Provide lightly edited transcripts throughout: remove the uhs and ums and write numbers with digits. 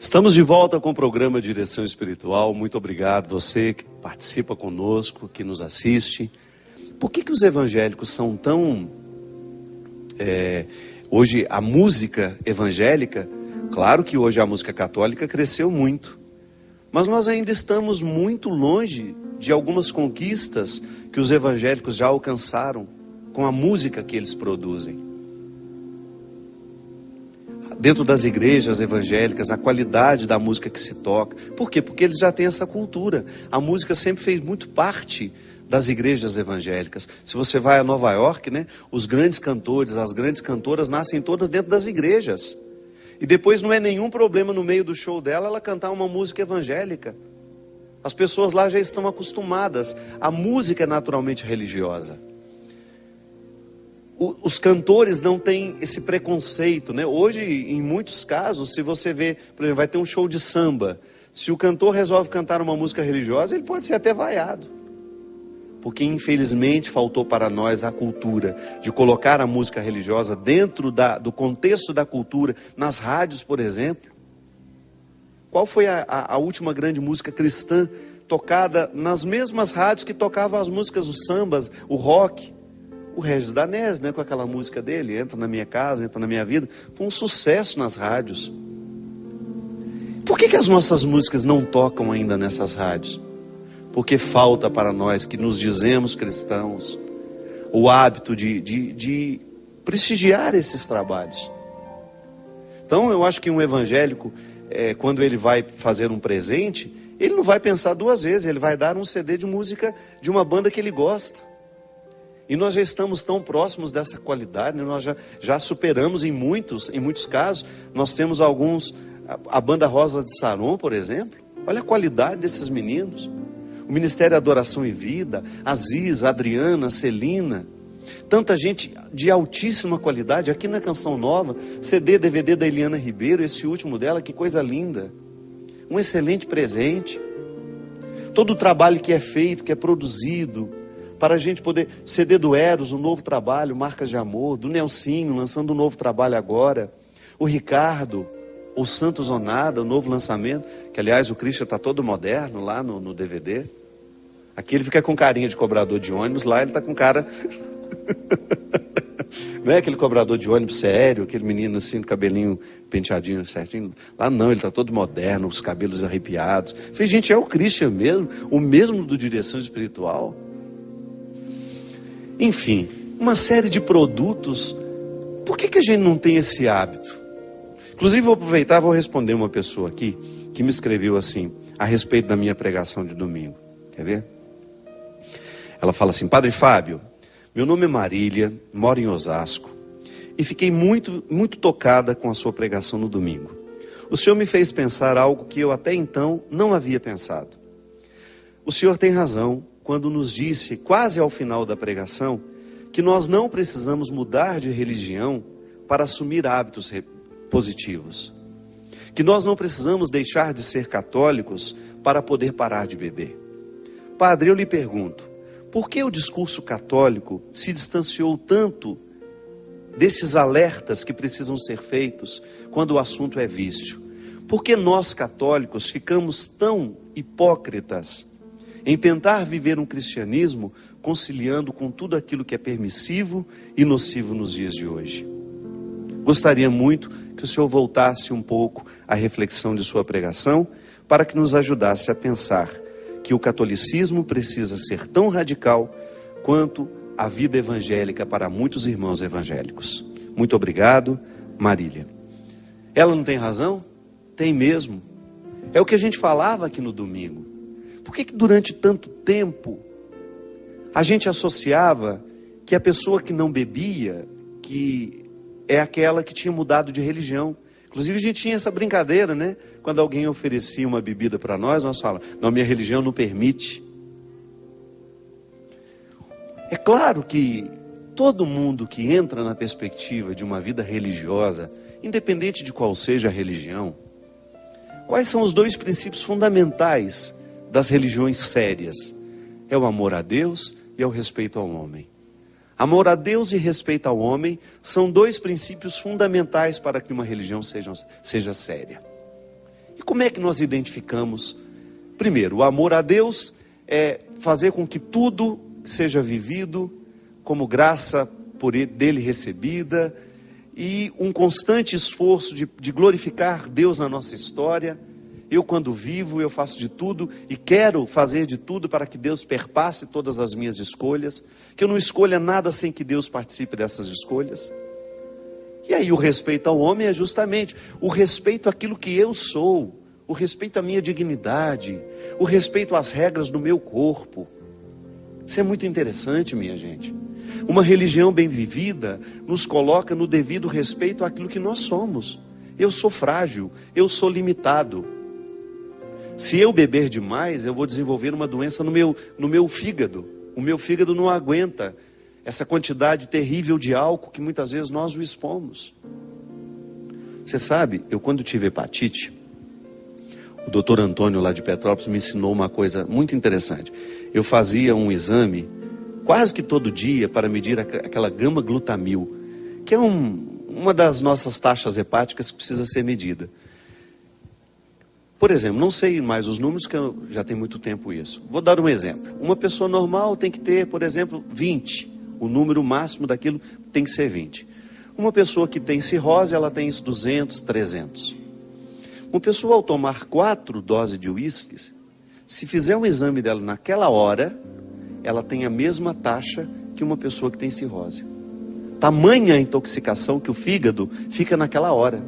Estamos de volta com o programa Direção Espiritual. Muito obrigado você que participa conosco, que nos assiste. Por que os evangélicos são tão... Hoje a música evangélica, claro que hoje a música católica cresceu muito, mas nós ainda estamos muito longe de algumas conquistas que os evangélicos já alcançaram com a música que eles produzem. Dentro das igrejas evangélicas, a qualidade da música que se toca. Por quê? Porque eles já têm essa cultura. A música sempre fez muito parte das igrejas evangélicas. Se você vai a Nova York, né, os grandes cantores, as grandes cantoras nascem todas dentro das igrejas. E depois não é nenhum problema no meio do show dela ela cantar uma música evangélica. As pessoas lá já estão acostumadas. A música é naturalmente religiosa. Os cantores não têm esse preconceito, né? Hoje, em muitos casos, se você vê, por exemplo, vai ter um show de samba. Se o cantor resolve cantar uma música religiosa, ele pode ser até vaiado. Porque, infelizmente, faltou para nós a cultura de colocar a música religiosa dentro do contexto da cultura, nas rádios, por exemplo. Qual foi a última grande música cristã tocada nas mesmas rádios que tocavam as músicas, os sambas, o rock? O Regis Danés, né, com aquela música dele, Entra na Minha Casa, Entra na Minha Vida, foi um sucesso nas rádios. Por que as nossas músicas não tocam ainda nessas rádios? Porque falta para nós que nos dizemos cristãos o hábito de prestigiar esses trabalhos. Então eu acho que um evangélico, quando ele vai fazer um presente, ele não vai pensar duas vezes, ele vai dar um CD de música de uma banda que ele gosta. E nós já estamos tão próximos dessa qualidade, né? Nós já superamos em muitos casos. Nós temos alguns, a banda Rosa de Saron, por exemplo. Olha a qualidade desses meninos. O Ministério Adoração e Vida, Aziz, Adriana, Celina. Tanta gente de altíssima qualidade. Aqui na Canção Nova, CD, DVD da Eliana Ribeiro, esse último dela, que coisa linda. Um excelente presente. Todo o trabalho que é feito, que é produzido, para a gente poder... CD do Eros, um novo trabalho, Marcas de Amor, do Nelsinho, lançando um novo trabalho agora. O Ricardo, o Santos Onada, o novo lançamento, que aliás o Christian está todo moderno lá no DVD. Aqui ele fica com carinha de cobrador de ônibus, lá ele está com cara... Não é aquele cobrador de ônibus sério, aquele menino assim, com cabelinho penteadinho certinho. Lá não, ele está todo moderno, os cabelos arrepiados. Falei, gente, é o Christian mesmo, o mesmo do Direção Espiritual. Enfim, uma série de produtos. Por que a gente não tem esse hábito? Inclusive, vou aproveitar e vou responder uma pessoa aqui que me escreveu assim, a respeito da minha pregação de domingo. Quer ver? Ela fala assim: Padre Fábio, meu nome é Marília, moro em Osasco e fiquei muito, muito tocada com a sua pregação no domingo. O senhor me fez pensar algo que eu até então não havia pensado. O senhor tem razão quando nos disse, quase ao final da pregação, que nós não precisamos mudar de religião para assumir hábitos positivos. Que nós não precisamos deixar de ser católicos para poder parar de beber. Padre, eu lhe pergunto, por que o discurso católico se distanciou tanto desses alertas que precisam ser feitos quando o assunto é vício? Por que nós católicos ficamos tão hipócritas em tentar viver um cristianismo conciliando com tudo aquilo que é permissivo e nocivo nos dias de hoje? Gostaria muito que o senhor voltasse um pouco à reflexão de sua pregação para que nos ajudasse a pensar que o catolicismo precisa ser tão radical quanto a vida evangélica para muitos irmãos evangélicos. Muito obrigado, Marília. Ela não tem razão? Tem mesmo. É o que a gente falava aqui no domingo. Por que durante tanto tempo a gente associava que a pessoa que não bebia, que é aquela que tinha mudado de religião? Inclusive a gente tinha essa brincadeira, né? Quando alguém oferecia uma bebida para nós falávamos, não, minha religião não permite. É claro que todo mundo que entra na perspectiva de uma vida religiosa, independente de qual seja a religião, quais são os dois princípios fundamentais das religiões sérias? É o amor a Deus e é o respeito ao homem. Amor a Deus e respeito ao homem são dois princípios fundamentais para que uma religião seja séria. Como é que nós identificamos? Primeiro, o amor a Deus é fazer com que tudo seja vivido como graça dele recebida, e um constante esforço de glorificar Deus na nossa história. Eu, quando vivo, eu faço de tudo e quero fazer de tudo para que Deus perpasse todas as minhas escolhas, que eu não escolha nada sem que Deus participe dessas escolhas. E aí o respeito ao homem é justamente o respeito àquilo que eu sou, o respeito à minha dignidade, o respeito às regras do meu corpo. Isso é muito interessante, minha gente. Uma religião bem vivida nos coloca no devido respeito àquilo que nós somos. Eu sou frágil, eu sou limitado. Se eu beber demais, eu vou desenvolver uma doença no meu fígado. O meu fígado não aguenta essa quantidade terrível de álcool que muitas vezes nós o expomos. Você sabe, eu quando tive hepatite, o doutor Antônio lá de Petrópolis me ensinou uma coisa muito interessante. Eu fazia um exame quase que todo dia para medir aquela gama-glutamil, que é uma das nossas taxas hepáticas que precisa ser medida. Por exemplo, não sei mais os números, que eu já tenho muito tempo isso. Vou dar um exemplo. Uma pessoa normal tem que ter, por exemplo, 20. O número máximo daquilo tem que ser 20. Uma pessoa que tem cirrose, ela tem 200, 300. Uma pessoa ao tomar 4 doses de uísque, se fizer um exame dela naquela hora, ela tem a mesma taxa que uma pessoa que tem cirrose. Tamanha a intoxicação que o fígado fica naquela hora.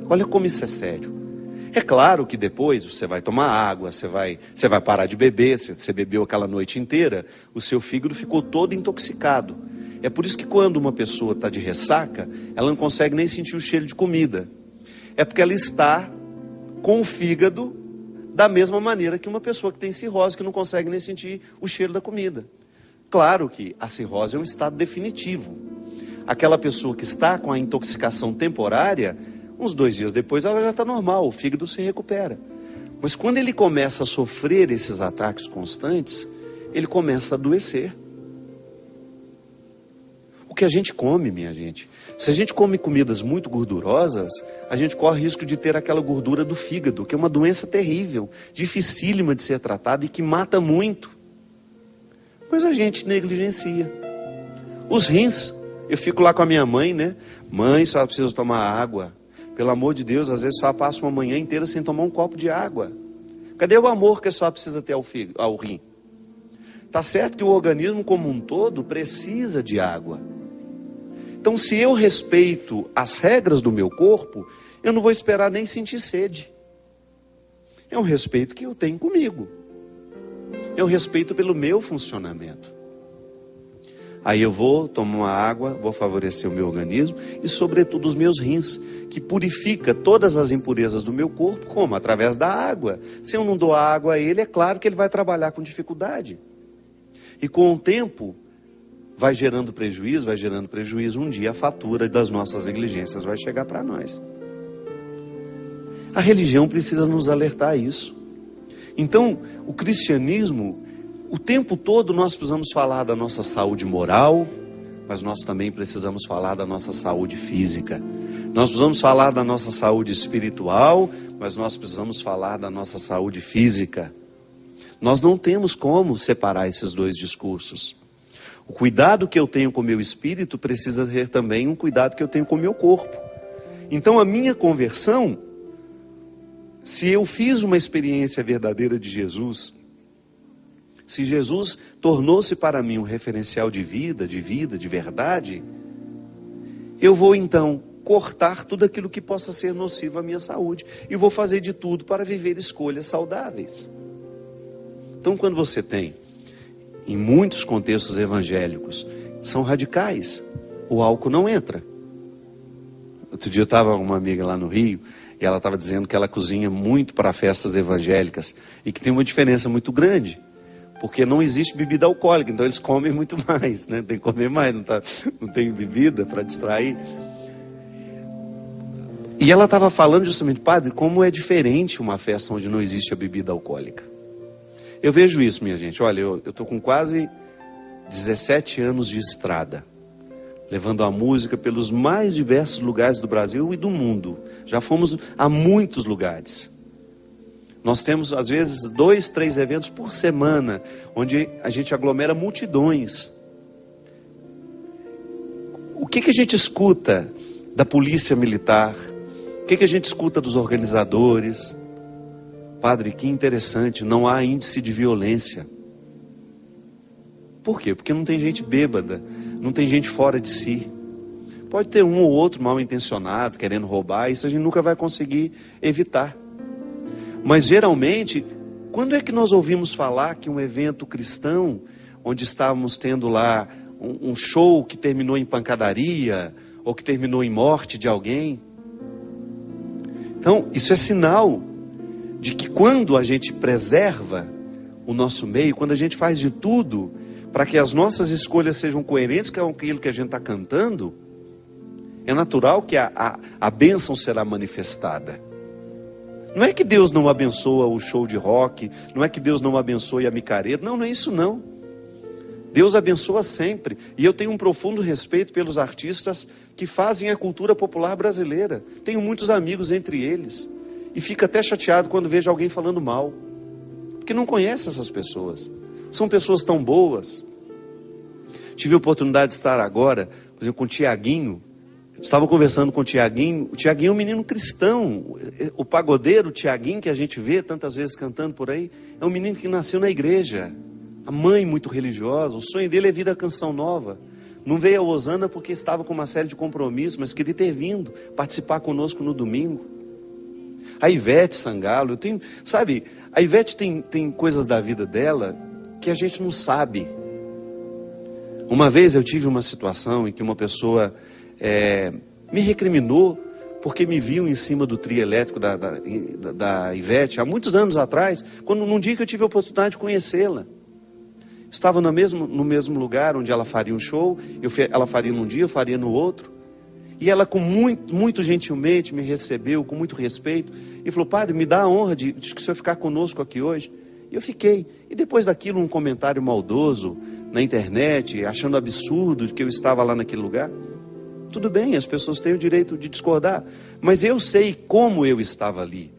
Olha como isso é sério. É claro que depois você vai tomar água, você vai parar de beber, você bebeu aquela noite inteira, o seu fígado ficou todo intoxicado. É por isso que quando uma pessoa está de ressaca, ela não consegue nem sentir o cheiro de comida. É porque ela está com o fígado da mesma maneira que uma pessoa que tem cirrose, que não consegue nem sentir o cheiro da comida. Claro que a cirrose é um estado definitivo. Aquela pessoa que está com a intoxicação temporária, uns 2 dias depois ela já está normal, o fígado se recupera. Mas quando ele começa a sofrer esses ataques constantes, ele começa a adoecer. O que a gente come, minha gente, se a gente come comidas muito gordurosas, a gente corre risco de ter aquela gordura do fígado, que é uma doença terrível, dificílima de ser tratada e que mata muito. Mas a gente negligencia. Os rins, eu fico lá com a minha mãe, né? Mãe, só precisa tomar água. Pelo amor de Deus, às vezes só passa uma manhã inteira sem tomar um copo de água. Cadê o amor que só precisa ter ao rim? Tá certo que o organismo como um todo precisa de água. Então, se eu respeito as regras do meu corpo, eu não vou esperar nem sentir sede. É um respeito que eu tenho comigo. É um respeito pelo meu funcionamento. Aí eu vou tomar uma água, vou favorecer o meu organismo e, sobretudo, os meus rins, que purifica todas as impurezas do meu corpo, como? Através da água. Se eu não dou água a ele, é claro que ele vai trabalhar com dificuldade. E com o tempo, vai gerando prejuízo. Um dia a fatura das nossas negligências vai chegar para nós. A religião precisa nos alertar a isso. Então, o cristianismo, o tempo todo nós precisamos falar da nossa saúde moral, mas nós também precisamos falar da nossa saúde física. Nós precisamos falar da nossa saúde espiritual, mas nós precisamos falar da nossa saúde física. Nós não temos como separar esses dois discursos. O cuidado que eu tenho com o meu espírito precisa ter também um cuidado que eu tenho com o meu corpo. Então a minha conversão, se eu fiz uma experiência verdadeira de Jesus, se Jesus tornou-se para mim um referencial de vida, de verdade, eu vou então cortar tudo aquilo que possa ser nocivo à minha saúde e vou fazer de tudo para viver escolhas saudáveis. Então, quando você tem, em muitos contextos evangélicos, são radicais, o álcool não entra. Outro dia eu estava com uma amiga lá no Rio e ela estava dizendo que ela cozinha muito para festas evangélicas e que tem uma diferença muito grande. Porque não existe bebida alcoólica, então eles comem muito mais, né? Tem que comer mais, não tem bebida para distrair. E ela estava falando justamente, padre, como é diferente uma festa onde não existe a bebida alcoólica. Eu vejo isso, minha gente. Olha, eu estou com quase 17 anos de estrada, levando a música pelos mais diversos lugares do Brasil e do mundo. Já fomos a muitos lugares. Nós temos, às vezes, 2, 3 eventos por semana, onde a gente aglomera multidões. O que a gente escuta da polícia militar? O que a gente escuta dos organizadores? Padre, que interessante, não há índice de violência. Por quê? Porque não tem gente bêbada, não tem gente fora de si. Pode ter um ou outro mal intencionado, querendo roubar, isso a gente nunca vai conseguir evitar. Mas geralmente, quando é que nós ouvimos falar que um evento cristão, onde estávamos tendo lá um show que terminou em pancadaria, ou que terminou em morte de alguém? Então, isso é sinal de que quando a gente preserva o nosso meio, quando a gente faz de tudo para que as nossas escolhas sejam coerentes com aquilo que a gente está cantando, é natural que a bênção será manifestada. Não é que Deus não abençoa o show de rock, não é que Deus não abençoe a micareta, não é isso não. Deus abençoa sempre, e eu tenho um profundo respeito pelos artistas que fazem a cultura popular brasileira. Tenho muitos amigos entre eles, e fico até chateado quando vejo alguém falando mal, porque não conhece essas pessoas. São pessoas tão boas. Tive a oportunidade de estar agora, por exemplo, com o Tiaguinho. Estava conversando com o Tiaguinho. O Tiaguinho é um menino cristão. O pagodeiro, o Tiaguinho, que a gente vê tantas vezes cantando por aí, é um menino que nasceu na igreja. A mãe muito religiosa. O sonho dele é vir à Canção Nova. Não veio a Osana porque estava com uma série de compromissos, mas queria ter vindo participar conosco no domingo. A Ivete Sangalo, sabe, a Ivete tem coisas da vida dela que a gente não sabe. Uma vez eu tive uma situação em que uma pessoa me recriminou porque me viu em cima do trio elétrico da Ivete há muitos anos atrás, num dia que eu tive a oportunidade de conhecê-la. Estava no mesmo lugar onde ela faria um show, ela faria num dia, eu faria no outro. E ela com muito gentilmente me recebeu, com muito respeito, e falou: padre, me dá a honra de que o senhor ficar conosco aqui hoje. E eu fiquei. E depois daquilo, um comentário maldoso na internet, achando absurdo de que eu estava lá naquele lugar. Tudo bem, as pessoas têm o direito de discordar, mas eu sei como eu estava ali.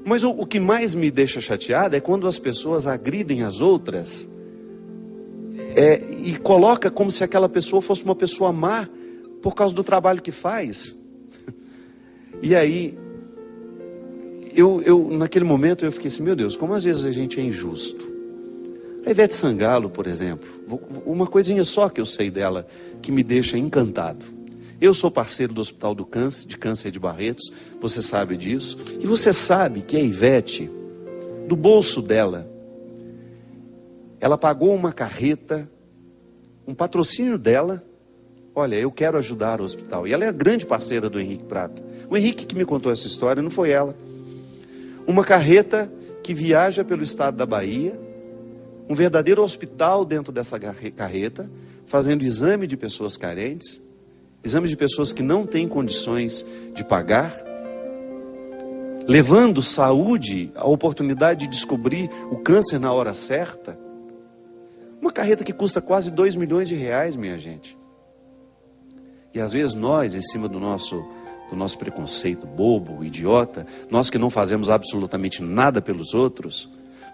Mas o que mais me deixa chateado é quando as pessoas agridem as outras e coloca como se aquela pessoa fosse uma pessoa má por causa do trabalho que faz. E aí, naquele momento eu fiquei assim, meu Deus, como às vezes a gente é injusto. A Ivete Sangalo, por exemplo, uma coisinha só que eu sei dela que me deixa encantado. Eu sou parceiro do Hospital de Câncer de Barretos, você sabe disso. E você sabe que a Ivete, do bolso dela, ela pagou uma carreta, um patrocínio dela. Olha, eu quero ajudar o hospital. E ela é a grande parceira do Henrique Prata. O Henrique que me contou essa história, não foi ela. Uma carreta que viaja pelo estado da Bahia, um verdadeiro hospital dentro dessa carreta, fazendo exame de pessoas carentes, exame de pessoas que não têm condições de pagar, levando saúde, a oportunidade de descobrir o câncer na hora certa. Uma carreta que custa quase 2 milhões de reais, minha gente. E às vezes nós, em cima do nosso preconceito bobo, idiota, nós que não fazemos absolutamente nada pelos outros,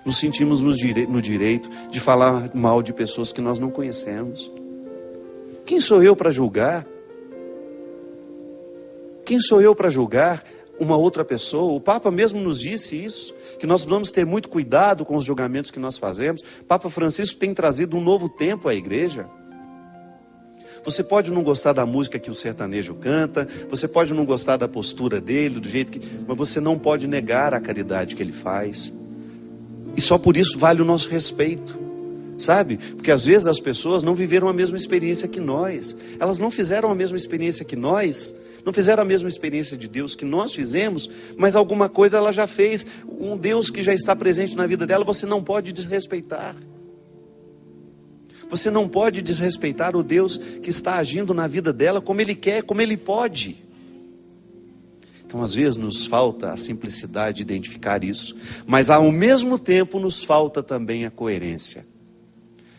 nos sentimos no direito de falar mal de pessoas que nós não conhecemos. Quem sou eu para julgar? Quem sou eu para julgar uma outra pessoa? O Papa mesmo nos disse isso, que nós vamos ter muito cuidado com os julgamentos que nós fazemos. Papa Francisco tem trazido um novo tempo à igreja. Você pode não gostar da música que o sertanejo canta, você pode não gostar da postura dele, do jeito que... mas você não pode negar a caridade que ele faz. E só por isso vale o nosso respeito, sabe? Porque às vezes as pessoas não viveram a mesma experiência que nós. Elas não fizeram a mesma experiência que nós, não fizeram a mesma experiência de Deus que nós fizemos, mas alguma coisa ela já fez. Um Deus que já está presente na vida dela, você não pode desrespeitar. Você não pode desrespeitar o Deus que está agindo na vida dela como Ele quer, como Ele pode. Então, às vezes, nos falta a simplicidade de identificar isso, mas ao mesmo tempo nos falta também a coerência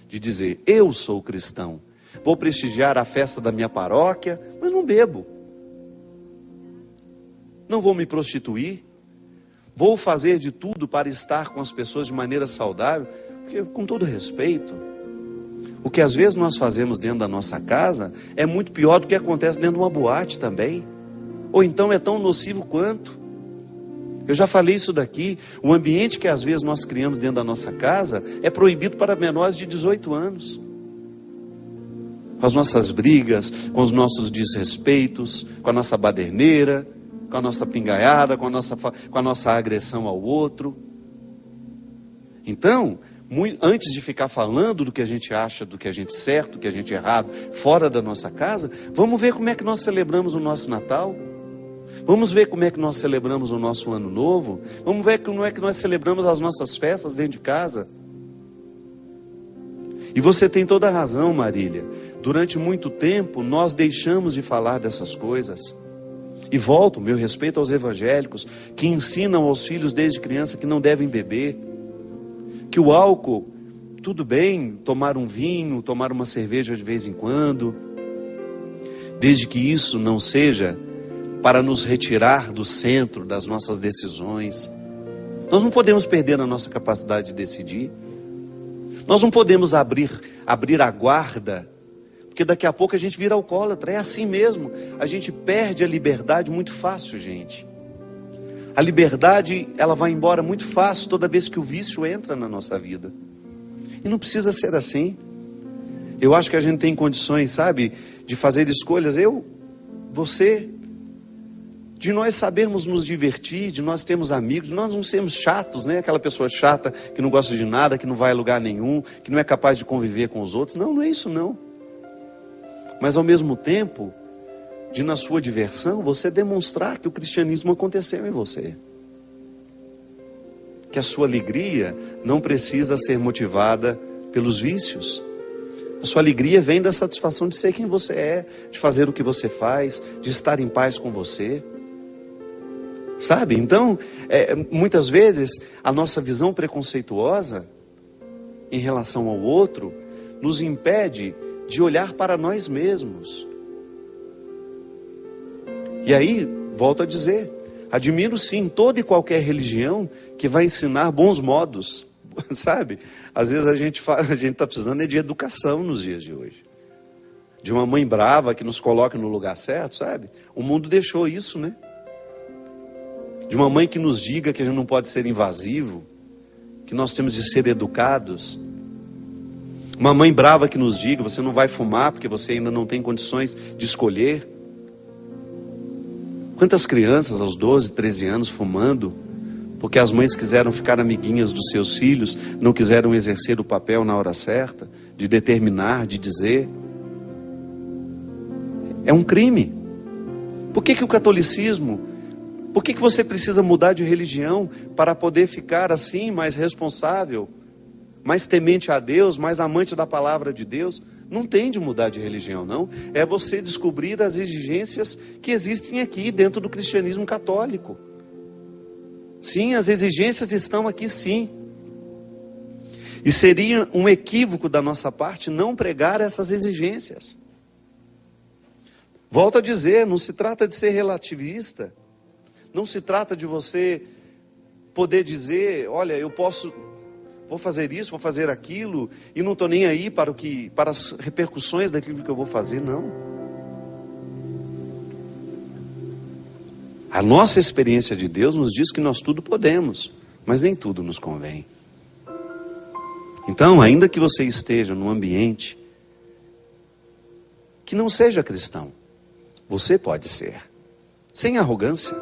de dizer, eu sou cristão, vou prestigiar a festa da minha paróquia, mas não bebo. Não vou me prostituir, Vou fazer de tudo para estar com as pessoas de maneira saudável, porque, com todo respeito, o que às vezes nós fazemos dentro da nossa casa é muito pior do que acontece dentro de uma boate também. Ou então é tão nocivo quanto. Eu já falei isso daqui. O ambiente que às vezes nós criamos dentro da nossa casa é proibido para menores de 18 anos. Com as nossas brigas, com os nossos desrespeitos, com a nossa baderneira, com a nossa pingaiada, com a nossa agressão ao outro. Então, antes de ficar falando do que a gente acha, do que a gente certo, do que a gente errado, fora da nossa casa, vamos ver como é que nós celebramos o nosso Natal. Vamos ver como é que nós celebramos o nosso Ano Novo. Vamos ver como é que nós celebramos as nossas festas dentro de casa. E você tem toda a razão, Marília. Durante muito tempo, nós deixamos de falar dessas coisas. E volto, meu respeito aos evangélicos, que ensinam aos filhos desde criança que não devem beber. Que o álcool, tudo bem, tomar um vinho, tomar uma cerveja de vez em quando, desde que isso não seja para nos retirar do centro das nossas decisões. Nós não podemos perder a nossa capacidade de decidir. Nós não podemos abrir a guarda, porque daqui a pouco a gente vira alcoólatra. É assim mesmo. A gente perde a liberdade muito fácil, gente. A liberdade, ela vai embora muito fácil toda vez que o vício entra na nossa vida. E não precisa ser assim. Eu acho que a gente tem condições, sabe, de fazer escolhas. Você, de nós sabermos nos divertir, de nós termos amigos, de nós não sermos chatos, né? Aquela pessoa chata que não gosta de nada, que não vai a lugar nenhum, que não é capaz de conviver com os outros. Não, não é isso não. Mas ao mesmo tempo, de na sua diversão, você demonstrar que o cristianismo aconteceu em você. Que a sua alegria não precisa ser motivada pelos vícios. A sua alegria vem da satisfação de ser quem você é, de fazer o que você faz, de estar em paz com você. Sabe? Então, muitas vezes, a nossa visão preconceituosa em relação ao outro nos impede de olhar para nós mesmos. E aí, volto a dizer, admiro sim toda e qualquer religião que vai ensinar bons modos, sabe? Às vezes a gente está precisando de educação nos dias de hoje. De uma mãe brava que nos coloque no lugar certo, sabe? O mundo deixou isso, né? De uma mãe que nos diga que a gente não pode ser invasivo, que nós temos de ser educados. Uma mãe brava que nos diga, você não vai fumar porque você ainda não tem condições de escolher. Quantas crianças aos 12, 13 anos fumando, porque as mães quiseram ficar amiguinhas dos seus filhos, não quiseram exercer o papel na hora certa, de determinar, de dizer. É um crime. Por que o catolicismo, por que você precisa mudar de religião para poder ficar assim, mais responsável, mais temente a Deus, mais amante da palavra de Deus? Não tem de mudar de religião, não. É você descobrir as exigências que existem aqui dentro do cristianismo católico. Sim, as exigências estão aqui, sim. E seria um equívoco da nossa parte não pregar essas exigências. Volto a dizer, não se trata de ser relativista. Não se trata de você poder dizer, olha, vou fazer isso, vou fazer aquilo, e não estou nem aí para as repercussões daquilo que eu vou fazer, não. A nossa experiência de Deus nos diz que nós tudo podemos, mas nem tudo nos convém. Então, ainda que você esteja num ambiente que não seja cristão, você pode ser, sem arrogância.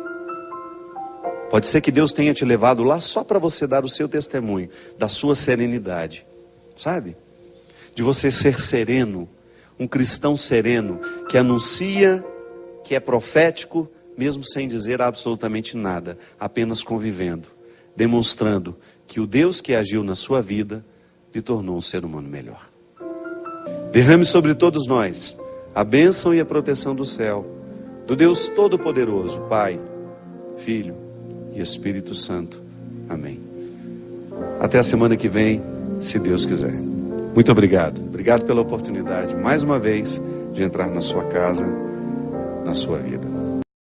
Pode ser que Deus tenha te levado lá só para você dar o seu testemunho, da sua serenidade, sabe? De você ser sereno, um cristão sereno, que anuncia, que é profético, mesmo sem dizer absolutamente nada, apenas convivendo, demonstrando que o Deus que agiu na sua vida, lhe tornou um ser humano melhor. Derrame sobre todos nós a bênção e a proteção do céu, do Deus Todo-Poderoso, Pai, Filho e Espírito Santo. Amém. Até a semana que vem, se Deus quiser. Muito obrigado. Obrigado pela oportunidade, mais uma vez, de entrar na sua casa, na sua vida.